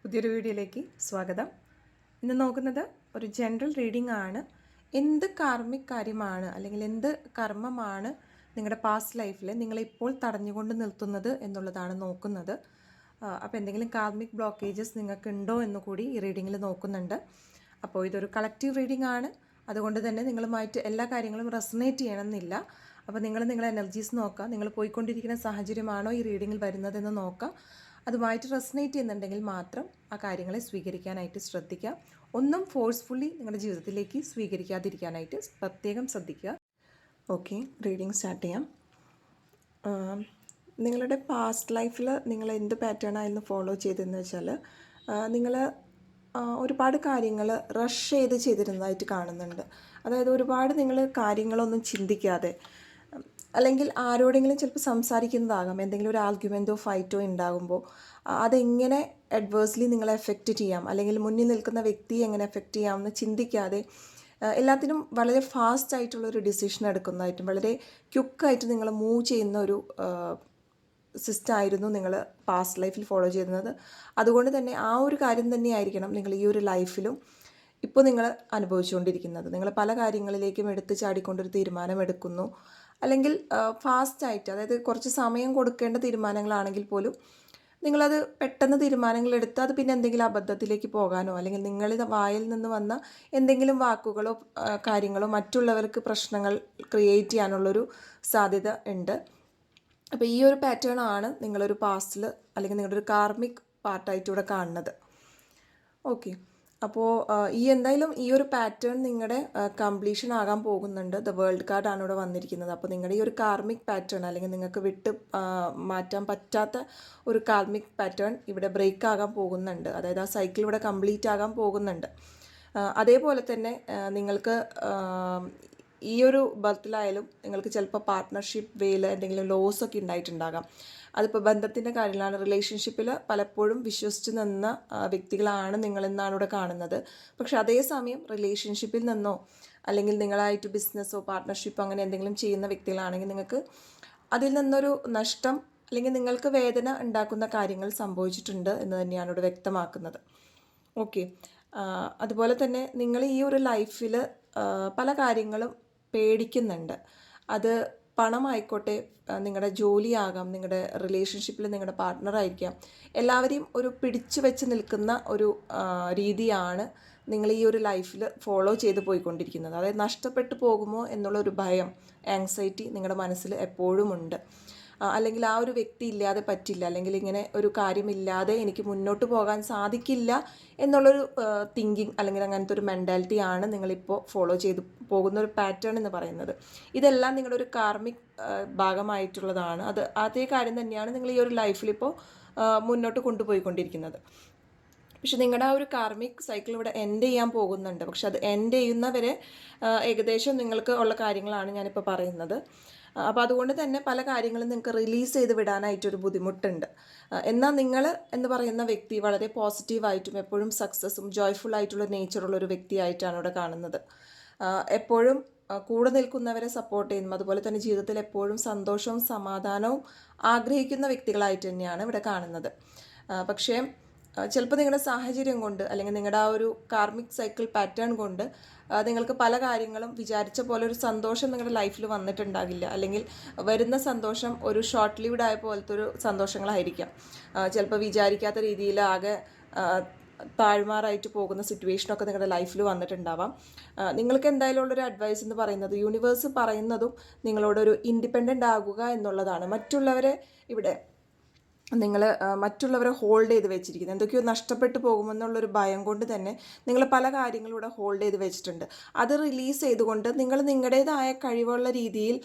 പുതിയൊരു വീഡിയോയിലേക്ക് സ്വാഗതം. ഇന്ന് നോക്കുന്നത് ഒരു ജനറൽ റീഡിംഗ് ആണ്. എന്ത് കാർമിക് കാര്യമാണ് അല്ലെങ്കിൽ എന്ത് കർമ്മമാണ് നിങ്ങളുടെ പാസ്റ്റ് ലൈഫിൽ നിങ്ങളിപ്പോൾ തടഞ്ഞുകൊണ്ട് നിർത്തുന്നത് എന്നുള്ളതാണ് നോക്കുന്നത്. അപ്പോൾ എന്തെങ്കിലും കാർമിക് ബ്ലോക്കേജസ് നിങ്ങൾക്കുണ്ടോ എന്ന് കൂടി ഈ റീഡിങ്ങിൽ നോക്കുന്നുണ്ട്. അപ്പോൾ ഇതൊരു കളക്റ്റീവ് റീഡിംഗ് ആണ്. അതുകൊണ്ട് തന്നെ നിങ്ങളുമായിട്ട് എല്ലാ കാര്യങ്ങളും റെസൊനേറ്റ് ചെയ്യണമെന്നില്ല. അപ്പോൾ നിങ്ങളുടെ എനർജീസ് നോക്കുക. നിങ്ങൾ പോയിക്കൊണ്ടിരിക്കുന്ന സാഹചര്യമാണോ ഈ റീഡിങ്ങിൽ വരുന്നതെന്ന് നോക്കുക. അതുമായിട്ട് റെസൊനേറ്റ് ചെയ്യുന്നുണ്ടെങ്കിൽ മാത്രം ആ കാര്യങ്ങളെ സ്വീകരിക്കാനായിട്ട് ശ്രദ്ധിക്കുക. ഒന്നും ഫോഴ്സ്ഫുള്ളി നിങ്ങളുടെ ജീവിതത്തിലേക്ക് സ്വീകരിക്കാതിരിക്കാനായിട്ട് പ്രത്യേകം ശ്രദ്ധിക്കുക. ഓക്കെ, റീഡിങ് സ്റ്റാർട്ട് ചെയ്യാം. നിങ്ങളുടെ പാസ്റ്റ് ലൈഫിൽ നിങ്ങൾ എന്ത് പാറ്റേൺ ആയിരുന്നു ഫോളോ ചെയ്തതെന്ന് വെച്ചാൽ നിങ്ങൾ ഒരുപാട് കാര്യങ്ങൾ റഷ് ചെയ്തിരുന്നതായിട്ട് കാണുന്നുണ്ട്. അതായത് ഒരുപാട് നിങ്ങൾ കാര്യങ്ങളൊന്നും ചിന്തിക്കാതെ, അല്ലെങ്കിൽ ആരോടെങ്കിലും ചിലപ്പോൾ സംസാരിക്കുന്നതാകാം, എന്തെങ്കിലും ഒരു ആർഗ്യുമെൻറ്റോ ഫൈറ്റോ ഉണ്ടാകുമ്പോൾ അതെങ്ങനെ അഡ്വേഴ്സ്ലി നിങ്ങളെ എഫക്റ്റ് ചെയ്യാം, അല്ലെങ്കിൽ മുന്നിൽ നിൽക്കുന്ന വ്യക്തിയെ എങ്ങനെ എഫക്റ്റ് ചെയ്യാമെന്ന് ചിന്തിക്കാതെ എല്ലാത്തിനും വളരെ ഫാസ്റ്റ് ആയിട്ടുള്ളൊരു ഡിസിഷൻ എടുക്കുന്നതായിട്ടും വളരെ ക്വിക്കായിട്ട് നിങ്ങൾ മൂവ് ചെയ്യുന്ന ഒരു സിസ്റ്റമായിരുന്നു നിങ്ങൾ പാസ്റ്റ് ലൈഫിൽ ഫോളോ ചെയ്യുന്നത്. അതുകൊണ്ട് തന്നെ ആ ഒരു കാര്യം തന്നെയായിരിക്കണം നിങ്ങൾ ഈ ഒരു ലൈഫിലും ഇപ്പോൾ നിങ്ങൾ അനുഭവിച്ചുകൊണ്ടിരിക്കുന്നത്. നിങ്ങൾ പല കാര്യങ്ങളിലേക്കും എടുത്ത് ചാടിക്കൊണ്ടൊരു തീരുമാനം എടുക്കുന്നു, അല്ലെങ്കിൽ ഫാസ്റ്റായിട്ട്, അതായത് കുറച്ച് സമയം കൊടുക്കേണ്ട തീരുമാനങ്ങളാണെങ്കിൽ പോലും നിങ്ങളത് പെട്ടെന്ന് തീരുമാനങ്ങളെടുത്ത് അത് പിന്നെ എന്തെങ്കിലും അബദ്ധത്തിലേക്ക് പോകാനോ, അല്ലെങ്കിൽ നിങ്ങളുടെ വായിൽ നിന്ന് വന്ന എന്തെങ്കിലും വാക്കുകളോ കാര്യങ്ങളോ മറ്റുള്ളവർക്ക് പ്രശ്നങ്ങൾ ക്രിയേറ്റ് ചെയ്യാനുള്ളൊരു സാധ്യത ഉണ്ട്. അപ്പോൾ ഈ ഒരു പാറ്റേൺ ആണ് നിങ്ങളൊരു പാസ്റ്റിൽ അല്ലെങ്കിൽ നിങ്ങളുടെ ഒരു കാർമിക് പാർട്ടായിട്ട് ഇവിടെ കാണുന്നത്. ഓക്കെ, അപ്പോൾ എന്തായാലും ഈ ഒരു പാറ്റേൺ നിങ്ങളുടെ കംപ്ലീഷൻ ആകാൻ പോകുന്നുണ്ട്. ദ വേൾഡ് കാർഡാണ് ഇവിടെ വന്നിരിക്കുന്നത്. അപ്പോൾ നിങ്ങളുടെ ഈ ഒരു കാർമിക് പാറ്റേൺ, അല്ലെങ്കിൽ നിങ്ങൾക്ക് വിട്ട് മാറ്റാൻ പറ്റാത്ത ഒരു കാർമിക് പാറ്റേൺ ഇവിടെ ബ്രേക്ക് ആകാൻ പോകുന്നുണ്ട്. അതായത് ആ സൈക്കിൾ ഇവിടെ കംപ്ലീറ്റ് ആകാൻ പോകുന്നുണ്ട്. അതേപോലെ തന്നെ നിങ്ങൾക്ക് ഈ ഒരു ബർത്തിലായാലും നിങ്ങൾക്ക് ചിലപ്പോൾ പാർട്ട്ണർഷിപ്പ് വേയിൽ എന്തെങ്കിലും ലോസ് ഒക്കെ ഉണ്ടായിട്ടുണ്ടാകാം. അതിപ്പോൾ ബന്ധത്തിൻ്റെ കാര്യങ്ങളാണ്. റിലേഷൻഷിപ്പിൽ പലപ്പോഴും വിശ്വസിച്ച് നിന്ന വ്യക്തികളാണ് നിങ്ങളെന്നാണ് ഇവിടെ കാണുന്നത്. പക്ഷെ അതേസമയം റിലേഷൻഷിപ്പിൽ നിന്നോ, അല്ലെങ്കിൽ നിങ്ങളായിട്ട് ബിസിനസ്സോ പാർട്ട്ണർഷിപ്പോ അങ്ങനെ എന്തെങ്കിലും ചെയ്യുന്ന വ്യക്തികളാണെങ്കിൽ നിങ്ങൾക്ക് അതിൽ നിന്നൊരു നഷ്ടം അല്ലെങ്കിൽ നിങ്ങൾക്ക് വേദന ഉണ്ടാക്കുന്ന കാര്യങ്ങൾ സംഭവിച്ചിട്ടുണ്ട് എന്ന് തന്നെയാണ് ഇവിടെ വ്യക്തമാക്കുന്നത്. ഓക്കെ, അതുപോലെ തന്നെ നിങ്ങൾ ഈ ഒരു ലൈഫിൽ പല കാര്യങ്ങളും പേടിക്കുന്നുണ്ട്. അത് പണമായിക്കോട്ടെ, നിങ്ങളുടെ ജോലിയാകാം, നിങ്ങളുടെ റിലേഷൻഷിപ്പിൽ നിങ്ങളുടെ പാർട്ട്ണറായിരിക്കാം. എല്ലാവരെയും ഒരു പിടിച്ചു വെച്ച് നിൽക്കുന്ന ഒരു രീതിയാണ് നിങ്ങൾ ഈ ഒരു ലൈഫിൽ ഫോളോ ചെയ്ത് പോയിക്കൊണ്ടിരിക്കുന്നത്. അതായത് നഷ്ടപ്പെട്ടു പോകുമോ എന്നുള്ളൊരു ഭയം, ആങ്സൈറ്റി നിങ്ങളുടെ മനസ്സിൽ എപ്പോഴും ഉണ്ട്. അല്ലെങ്കിൽ ആ ഒരു വ്യക്തി ഇല്ലാതെ പറ്റില്ല, അല്ലെങ്കിൽ ഇങ്ങനെ ഒരു കാര്യമില്ലാതെ എനിക്ക് മുന്നോട്ട് പോകാൻ സാധിക്കില്ല എന്നുള്ളൊരു തിങ്കിങ്, അല്ലെങ്കിൽ അങ്ങനത്തെ ഒരു മെൻറ്റാലിറ്റിയാണ് നിങ്ങളിപ്പോൾ ഫോളോ ചെയ്ത് പോകുന്ന ഒരു പാറ്റേൺ എന്ന് പറയുന്നത്. ഇതെല്ലാം നിങ്ങളുടെ ഒരു കാർമിക് ഭാഗമായിട്ടുള്ളതാണ്. അതേ കാര്യം തന്നെയാണ് നിങ്ങൾ ഈ ഒരു ലൈഫിലിപ്പോൾ മുന്നോട്ട് കൊണ്ടുപോയിക്കൊണ്ടിരിക്കുന്നത്. പക്ഷെ നിങ്ങളുടെ ആ ഒരു കാർമിക് സൈക്കിൾ ഇവിടെ എൻഡ് ചെയ്യാൻ പോകുന്നുണ്ട്. പക്ഷെ അത് എൻഡ് ചെയ്യുന്നവരെ ഏകദേശം നിങ്ങൾക്ക് ഉള്ള കാര്യങ്ങളാണ് ഞാനിപ്പോൾ പറയുന്നത്. അപ്പോൾ അതുകൊണ്ട് തന്നെ പല കാര്യങ്ങളും നിങ്ങൾക്ക് റിലീസ് ചെയ്ത് വിടാനായിട്ടൊരു ബുദ്ധിമുട്ടുണ്ട്. എന്നാൽ നിങ്ങൾ എന്ന് പറയുന്ന വ്യക്തി വളരെ പോസിറ്റീവായിട്ടും എപ്പോഴും സക്സസ്സും ജോയ്ഫുൾ ആയിട്ടുള്ള നേച്ചറുള്ളൊരു വ്യക്തിയായിട്ടാണ് ഇവിടെ കാണുന്നത്. എപ്പോഴും കൂടെ നിൽക്കുന്നവരെ സപ്പോർട്ട് ചെയ്യുന്നു, അതുപോലെ തന്നെ ജീവിതത്തിൽ എപ്പോഴും സന്തോഷവും സമാധാനവും ആഗ്രഹിക്കുന്ന വ്യക്തികളായിട്ട് തന്നെയാണ് ഇവിടെ കാണുന്നത്. പക്ഷേ ചിലപ്പോൾ നിങ്ങളുടെ സാഹചര്യം കൊണ്ട്, അല്ലെങ്കിൽ നിങ്ങളുടെ ആ ഒരു കാർമിക് സൈക്കിൾ പാറ്റേൺ കൊണ്ട് നിങ്ങൾക്ക് പല കാര്യങ്ങളും വിചാരിച്ച പോലെ ഒരു സന്തോഷം നിങ്ങളുടെ ലൈഫിൽ വന്നിട്ടുണ്ടാകില്ല, അല്ലെങ്കിൽ വരുന്ന സന്തോഷം ഒരു ഷോർട്ട് ലിവ്ഡ് ആയ പോലത്തെ ഒരു സന്തോഷങ്ങളായിരിക്കാം. ചിലപ്പോൾ വിചാരിക്കാത്ത രീതിയിൽ ആകെ താഴ്മാറായിട്ട് പോകുന്ന സിറ്റുവേഷനൊക്കെ നിങ്ങളുടെ ലൈഫിൽ വന്നിട്ടുണ്ടാവാം. നിങ്ങൾക്ക് എന്തായാലും ഉള്ളൊരു അഡ്വൈസ് എന്ന് പറയുന്നത്, യൂണിവേഴ്സ് പറയുന്നതും നിങ്ങളോടൊരു ഇൻഡിപെൻഡൻ്റ് ആകുക എന്നുള്ളതാണ്. മറ്റുള്ളവരെ ഇവിടെ നിങ്ങൾ മറ്റുള്ളവരെ ഹോൾഡ് ചെയ്ത് വെച്ചിരിക്കുന്നത്, എന്തൊക്കെയോ നഷ്ടപ്പെട്ടു പോകുമെന്നുള്ളൊരു ഭയം കൊണ്ട് തന്നെ നിങ്ങൾ പല കാര്യങ്ങളും ഇവിടെ ഹോൾഡ് ചെയ്ത് വെച്ചിട്ടുണ്ട്. അത് റിലീസ് ചെയ്തുകൊണ്ട് നിങ്ങൾ നിങ്ങളുടേതായ കഴിവുള്ള രീതിയിൽ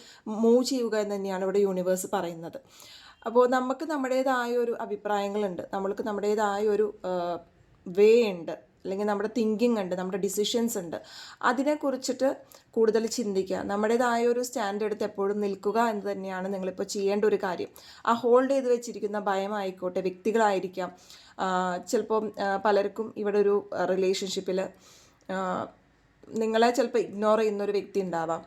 മൂവ് ചെയ്യുക എന്ന് തന്നെയാണ് ഇവിടെ യൂണിവേഴ്സ് പറയുന്നത്. അപ്പോൾ നമുക്ക് നമ്മുടേതായ ഒരു അഭിപ്രായങ്ങളുണ്ട്, നമ്മൾക്ക് നമ്മുടേതായ ഒരു വേ ഉണ്ട്, അല്ലെങ്കിൽ നമ്മുടെ തിങ്കിങ് ഉണ്ട്, നമ്മുടെ ഡിസിഷൻസ് ഉണ്ട്. അതിനെക്കുറിച്ചിട്ട് കൂടുതൽ ചിന്തിക്കുക, നമ്മുടേതായ ഒരു സ്റ്റാൻഡ് എടുത്ത് എപ്പോഴും നിൽക്കുക എന്ന് തന്നെയാണ് നിങ്ങളിപ്പോൾ ചെയ്യേണ്ട ഒരു കാര്യം. ആ ഹോൾഡ് ചെയ്ത് വെച്ചിരിക്കുന്ന ഭയമായിക്കോട്ടെ, വ്യക്തികളായിരിക്കാം. ചിലപ്പം പലർക്കും ഇവിടെ ഒരു റിലേഷൻഷിപ്പിൽ നിങ്ങളെ ചിലപ്പോൾ ഇഗ്നോർ ചെയ്യുന്ന ഒരു വ്യക്തി ഉണ്ടാവാം,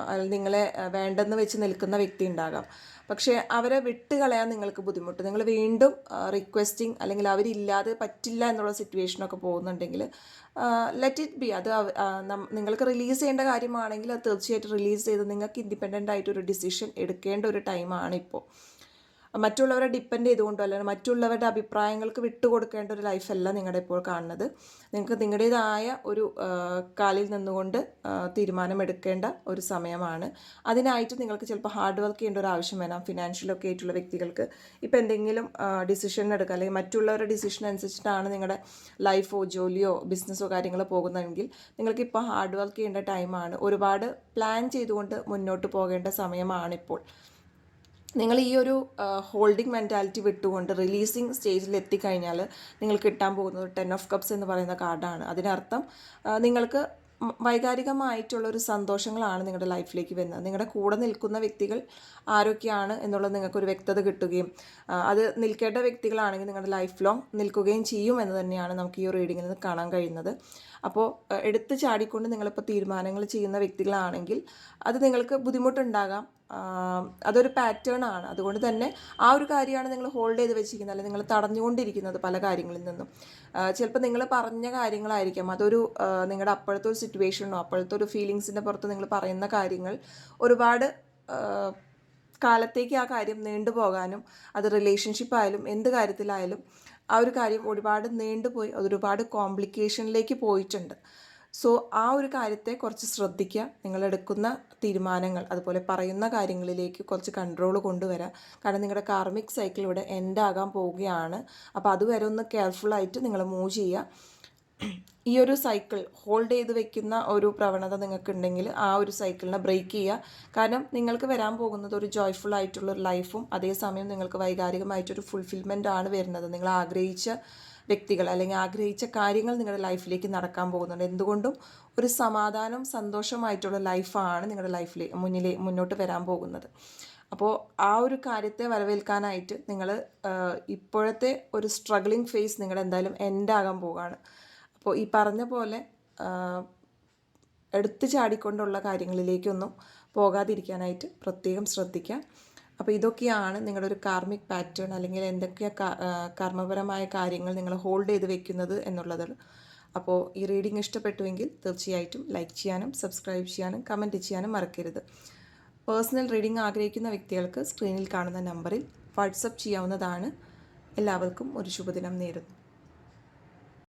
അല്ലെങ്കിൽ നിങ്ങളെ വേണ്ടെന്ന് വെച്ച് നിൽക്കുന്ന വ്യക്തി ഉണ്ടാകാം. പക്ഷേ അവരെ വിട്ട് കളയാൻ നിങ്ങൾക്ക് ബുദ്ധിമുട്ട്, നിങ്ങൾ വീണ്ടും റിക്വസ്റ്റിംഗ് അല്ലെങ്കിൽ അവരില്ലാതെ പറ്റില്ല എന്നുള്ള സിറ്റുവേഷനൊക്കെ പോകുന്നുണ്ടെങ്കിൽ ലെറ്റ് ഇറ്റ് ബി. അത് നിങ്ങൾക്ക് റിലീസ് ചെയ്യേണ്ട കാര്യമാണെങ്കിൽ അത് തീർച്ചയായിട്ടും റിലീസ് ചെയ്ത് നിങ്ങൾക്ക് ഇൻഡിപെൻഡൻ്റ് ആയിട്ടൊരു ഡിസിഷൻ എടുക്കേണ്ട ഒരു ടൈമാണ് ഇപ്പോൾ. മറ്റുള്ളവരെ ഡിപ്പെൻഡ് ചെയ്തുകൊണ്ടോ അല്ലെങ്കിൽ മറ്റുള്ളവരുടെ അഭിപ്രായങ്ങൾക്ക് വിട്ടുകൊടുക്കേണ്ട ഒരു ലൈഫല്ല നിങ്ങളുടെ ഇപ്പോൾ കാണുന്നത്. നിങ്ങൾക്ക് നിങ്ങളുടേതായ ഒരു കാലിൽ നിന്നുകൊണ്ട് തീരുമാനമെടുക്കേണ്ട ഒരു സമയമാണ്. അതിനായിട്ട് നിങ്ങൾക്ക് ചിലപ്പോൾ ഹാർഡ് വർക്ക് ചെയ്യേണ്ട ഒരു ആവശ്യം വരാം. ഫിനാൻഷ്യലൊക്കെ ആയിട്ടുള്ള വ്യക്തികൾക്ക് ഇപ്പോൾ എന്തെങ്കിലും ഡിസിഷൻ എടുക്കുക അല്ലെങ്കിൽ മറ്റുള്ളവരുടെ ഡിസിഷൻ അനുസരിച്ചിട്ടാണ് നിങ്ങളുടെ ലൈഫോ ജോലിയോ ബിസിനസ്സോ കാര്യങ്ങളോ പോകുന്നതെങ്കിൽ നിങ്ങൾക്കിപ്പോൾ ഹാർഡ് വർക്ക് ചെയ്യേണ്ട ടൈമാണ്. ഒരുപാട് പ്ലാൻ ചെയ്തുകൊണ്ട് മുന്നോട്ട് പോകേണ്ട സമയമാണിപ്പോൾ. നിങ്ങൾ ഈ ഒരു ഹോൾഡിംഗ് മെൻറ്റാലിറ്റി വിട്ടുകൊണ്ട് റിലീസിങ് സ്റ്റേജിൽ എത്തിക്കഴിഞ്ഞാൽ നിങ്ങൾക്ക് കിട്ടാൻ പോകുന്നത് 10 ഓഫ് കപ്സ് എന്ന് പറയുന്ന കാർഡാണ്. അതിനർത്ഥം നിങ്ങൾക്ക് വൈകാരികമായിട്ടുള്ളൊരു സന്തോഷങ്ങളാണ് നിങ്ങളുടെ ലൈഫിലേക്ക് വരുന്നത്. നിങ്ങളുടെ കൂടെ നിൽക്കുന്ന വ്യക്തികൾ ആരൊക്കെയാണ് എന്നുള്ളത് നിങ്ങൾക്കൊരു വ്യക്തത കിട്ടുകയും അത് നിൽക്കേണ്ട വ്യക്തികളാണെങ്കിൽ നിങ്ങളുടെ ലൈഫ് ലോങ് നിൽക്കുകയും ചെയ്യും എന്ന് തന്നെയാണ് നമുക്ക് ഈ റീഡിങ്ങിൽ നിന്ന് കാണാൻ കഴിയുന്നത്. അപ്പോൾ എടുത്ത് ചാടിക്കൊണ്ട് നിങ്ങളിപ്പോൾ തീരുമാനങ്ങൾ ചെയ്യുന്ന വ്യക്തികളാണെങ്കിൽ അത് നിങ്ങൾക്ക് ബുദ്ധിമുട്ടുണ്ടാകാം. അതൊരു പാറ്റേൺ ആണ്. അതുകൊണ്ട് തന്നെ ആ ഒരു കാര്യമാണ് നിങ്ങൾ ഹോൾഡ് ചെയ്ത് വെച്ചിരിക്കുന്നത്, അല്ലെങ്കിൽ നിങ്ങൾ തടഞ്ഞുകൊണ്ടിരിക്കുന്നത് പല കാര്യങ്ങളിൽ നിന്നും. ചിലപ്പോൾ നിങ്ങൾ പറഞ്ഞ കാര്യങ്ങളായിരിക്കാം, അതൊരു നിങ്ങളുടെ അപ്പോഴത്തെ ഒരു സിറ്റുവേഷനോ അപ്പോഴത്തെ ഒരു ഫീലിങ്സിൻ്റെ പുറത്ത് നിങ്ങൾ പറയുന്ന കാര്യങ്ങൾ ഒരുപാട് കാലത്തേക്ക് ആ കാര്യം നീണ്ടുപോകാനും അത് റിലേഷൻഷിപ്പ് ആയാലും എന്ത് കാര്യത്തിലായാലും ആ ഒരു കാര്യം ഒരുപാട് നീണ്ടുപോയി അതൊരുപാട് കോംപ്ലിക്കേഷനിലേക്ക് പോയിട്ടുണ്ട്. സോ ആ ഒരു കാര്യത്തെ കുറച്ച് ശ്രദ്ധിക്കുക. നിങ്ങളെടുക്കുന്ന തീരുമാനങ്ങൾ അതുപോലെ പറയുന്ന കാര്യങ്ങളിലേക്ക് കുറച്ച് കൺട്രോൾ കൊണ്ടുവരാം. കാരണം നിങ്ങളുടെ കാർമിക് സൈക്കിൾ ഇവിടെ എൻഡ് ആകാൻ പോവുകയാണ്. അപ്പോൾ അതുവരെ ഒന്ന് കെയർഫുള്ളായിട്ട് നിങ്ങൾ മൂവ് ചെയ്യുക. ഈ ഒരു സൈക്കിൾ ഹോൾഡ് ചെയ്ത് വെക്കുന്ന ഒരു പ്രവണത നിങ്ങൾക്കുണ്ടെങ്കിൽ ആ ഒരു സൈക്കിളിനെ ബ്രേക്ക് ചെയ്യുക. കാരണം നിങ്ങൾക്ക് വരാൻ പോകുന്നത് ഒരു ജോയ്ഫുൾ ആയിട്ടുള്ളൊരു ലൈഫും അതേസമയം നിങ്ങൾക്ക് വൈകാരികമായിട്ടൊരു ഫുൾഫിൽമെൻ്റ് ആണ് വരുന്നത്. നിങ്ങൾ ആഗ്രഹിച്ച വ്യക്തികൾ അല്ലെങ്കിൽ ആഗ്രഹിച്ച കാര്യങ്ങൾ നിങ്ങളുടെ ലൈഫിലേക്ക് നടക്കാൻ പോകുന്നുണ്ട്. എന്തുകൊണ്ടും ഒരു സമാധാനം സന്തോഷമായിട്ടുള്ള ലൈഫാണ് നിങ്ങളുടെ മുന്നോട്ട് വരാൻ പോകുന്നത്. അപ്പോൾ ആ ഒരു കാര്യത്തെ വരവേൽക്കാനായിട്ട് നിങ്ങൾ ഇപ്പോഴത്തെ ഒരു സ്ട്രഗ്ലിംഗ് ഫേസ് നിങ്ങളുടെ എന്തായാലും എൻഡാകാൻ പോവുകയാണ്. അപ്പോൾ ഈ പറഞ്ഞ പോലെ എടുത്തു ചാടിക്കൊണ്ടുള്ള കാര്യങ്ങളിലേക്കൊന്നും പോകാതിരിക്കാനായിട്ട് പ്രത്യേകം ശ്രദ്ധിക്കുക. അപ്പോൾ ഇതൊക്കെയാണ് നിങ്ങളുടെ ഒരു കാർമിക് പാറ്റേൺ, അല്ലെങ്കിൽ എന്തൊക്കെ കർമ്മപരമായ കാര്യങ്ങൾ നിങ്ങൾ ഹോൾഡ് ചെയ്ത് വെക്കുന്നത് എന്നുള്ളത്. അപ്പോൾ ഈ റീഡിംഗ് ഇഷ്ടപ്പെട്ടുവെങ്കിൽ തീർച്ചയായിട്ടും ലൈക്ക് ചെയ്യാനും സബ്സ്ക്രൈബ് ചെയ്യാനും കമൻറ്റ് ചെയ്യാനും മറക്കരുത്. പേഴ്സണൽ റീഡിംഗ് ആഗ്രഹിക്കുന്ന വ്യക്തികൾക്ക് സ്ക്രീനിൽ കാണുന്ന നമ്പറിൽ വാട്സപ്പ് ചെയ്യാവുന്നതാണ്. എല്ലാവർക്കും ഒരു ശുഭദിനം നേരുന്നു.